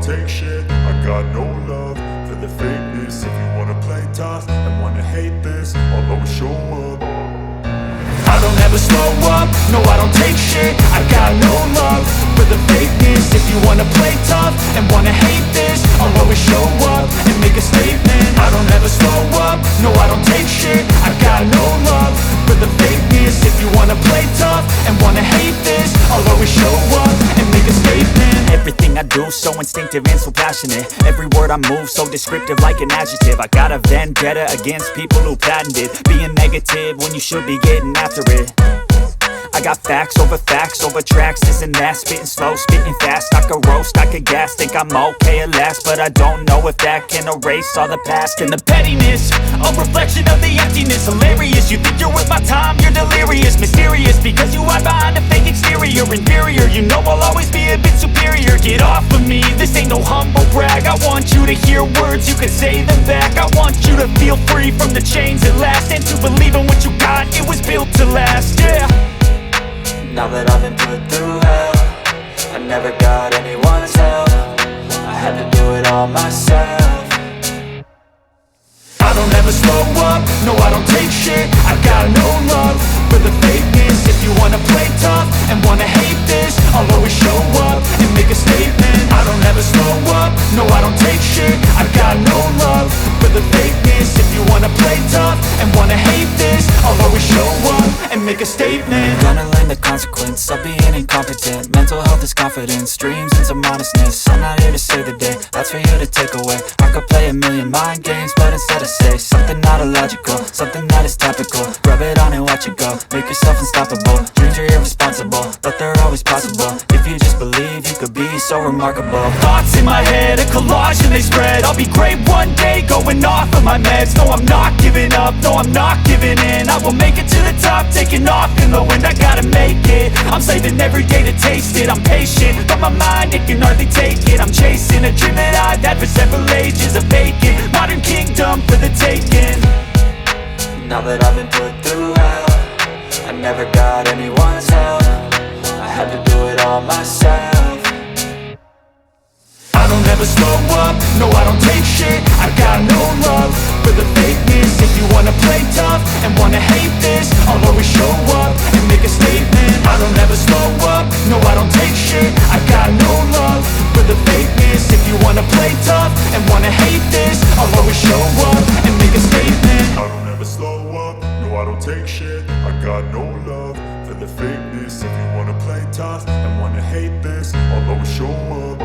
don't take shit. I got no love for the fakeness. If you wanna play tough and wanna hate this, I'll always show up. I don't ever slow up, no I don't take shit. I got no love for the fakeness. If you wanna play tough and wanna hate this, I'll always show up and make a statement. I don't ever slow up, no I don't take shit. I got no love for the fakeness. If you wanna play tough and wanna hate this, I'll always show up and make a statement. Everything I do so instinctive and so passionate. Every word I move so descriptive like an adjective. I got a vendetta against people who patented being negative when you should be getting after it. I got facts over tracks, this and that. Spitting slow, spitting fast, I could roast, I could gas. Think I'm okay at last, but I don't know if that can erase all the past. And the pettiness, a reflection of the emptiness. Hilarious, you think you're worth my time, you're delirious. Mysterious, because you hide behind a fake exterior. Inferior, you know I'll always be a bit superior. Get off of me, this ain't no humble brag. I want you to hear words, you can say them back. I want you to feel free from the chains at last, and to believe in what you got, it was built to last, yeah. Now that I've been put through hell, I never got anyone's help. I had to do it all myself. I don't ever slow up, no I don't take shit. I got no love for the fakeness. If you wanna play tough and wanna hate this, I'll always show up and make a statement. I don't ever slow up, no I don't take shit. I got no love for the fakeness. If you wanna play tough and wanna hate this, I'll always show up and make a statement. Gonna learn the consequence of being incompetent. Mental health is confidence, dreams and some honestness. I'm not here to save the day, that's for you to take away. I could play a million mind games, but instead I say something not illogical, something that is topical. Rub it on and watch it go, make yourself unstoppable. Dreams are irresponsible, but they're always possible. If you just believe, you could be so remarkable. Thoughts in my head, a collage and they spread. I'll be great one day, going off of my meds. No, I'm not giving up, no, I'm not giving in. I will make it to the top, taking off in the wind. I gotta make it, I'm saving every day to taste it. I'm patient, but my mind, it can hardly take it. I'm chasing a dream that I've had for several ages. A vacant, modern kingdom for the taking. Now that I've been put through hell, I never got anyone's help. I had to do it all myself. I don't ever slow up, no I don't take shit. I got no love for the fakeness. If you wanna play tough and wanna hate this, I'll always show up and make a statement. I don't ever slow up, no I don't take shit. I got no love for the fakeness. If you wanna play tough and wanna hate this, I'll always show up and make a statement. I don't ever slow up, no I don't take shit. I got no love for the fakeness. If you wanna play tough and wanna hate this, I'll always show up.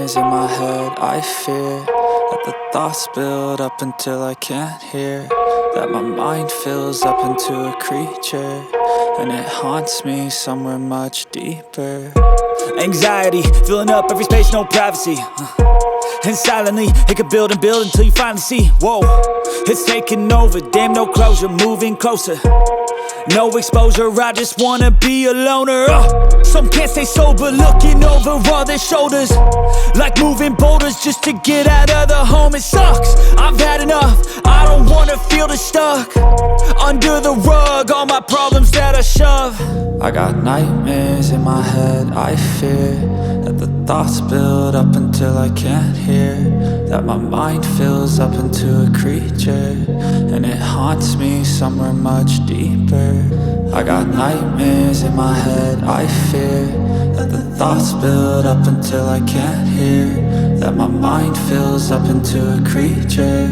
nightmares in my head. I fear that the thoughts build up until I can't hear, that my mind fills up into a creature, and it haunts me somewhere much deeper. Anxiety, filling up every space, no privacy. And silently, it could build and build until you finally see, whoa, it's taking over, damn, no closure, moving closer. No exposure, I just wanna be a loner. Some can't stay sober, looking over all their shoulders, like moving boulders just to get out of the home. It sucks, I've had enough, I don't wanna feel the stuck under the rug, all my problems that I shove. I got nightmares in my head. I fear that the thoughts build up until I can't hear, that my mind fills up into a creature, and it haunts me somewhere much deeper. I got nightmares in my head. I fear that the thoughts build up until I can't hear, that my mind fills up into a creature,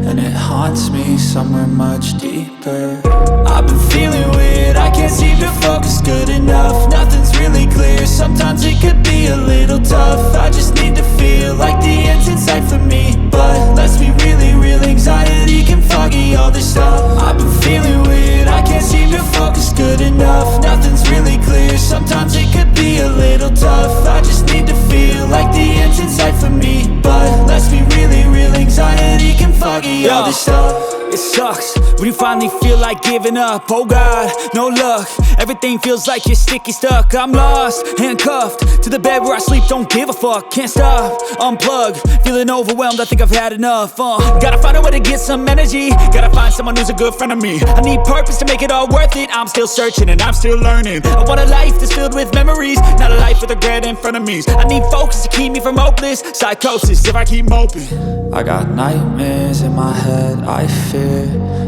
and it haunts me somewhere much deeper. I've been feeling weird, I can't seem to focus good enough. Nothing's really clear, sometimes it could be a little tough. I just need to feel like the end's in sight for me, but let's be really real, anxiety can foggy all this stuff. I've been feeling weird, I can't seem to focus good enough. Nothing's really clear, sometimes it could be a little tough. I just need to feel like the end's in sight for me, but let's be really real, anxiety can foggy all this stuff. It sucks when you finally feel like giving up. Oh God, no luck, everything feels like you're sticky stuck. I'm lost, handcuffed to the bed where I sleep, don't give a fuck. Can't stop, unplug, feeling overwhelmed, I think I've had enough. Gotta find a way to get some energy, gotta find someone who's a good friend of me. I need purpose to make it all worth it, I'm still searching and I'm still learning. I want a life that's filled with memories, not a life with regret and frenemies. I need focus to keep me from hopeless psychosis if I keep moping. I got nightmares in my head. I fear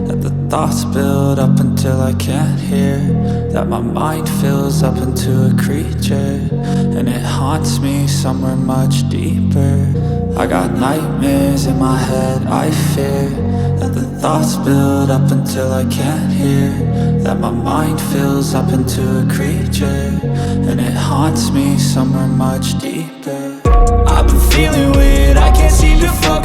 that the thoughts build up until I can't hear, that my mind fills up into a creature, and it haunts me somewhere much deeper. I got nightmares in my head. I fear that the thoughts build up until I can't hear, that my mind fills up into a creature, and it haunts me somewhere much deeper. I've been feeling weird, I can't seem to focus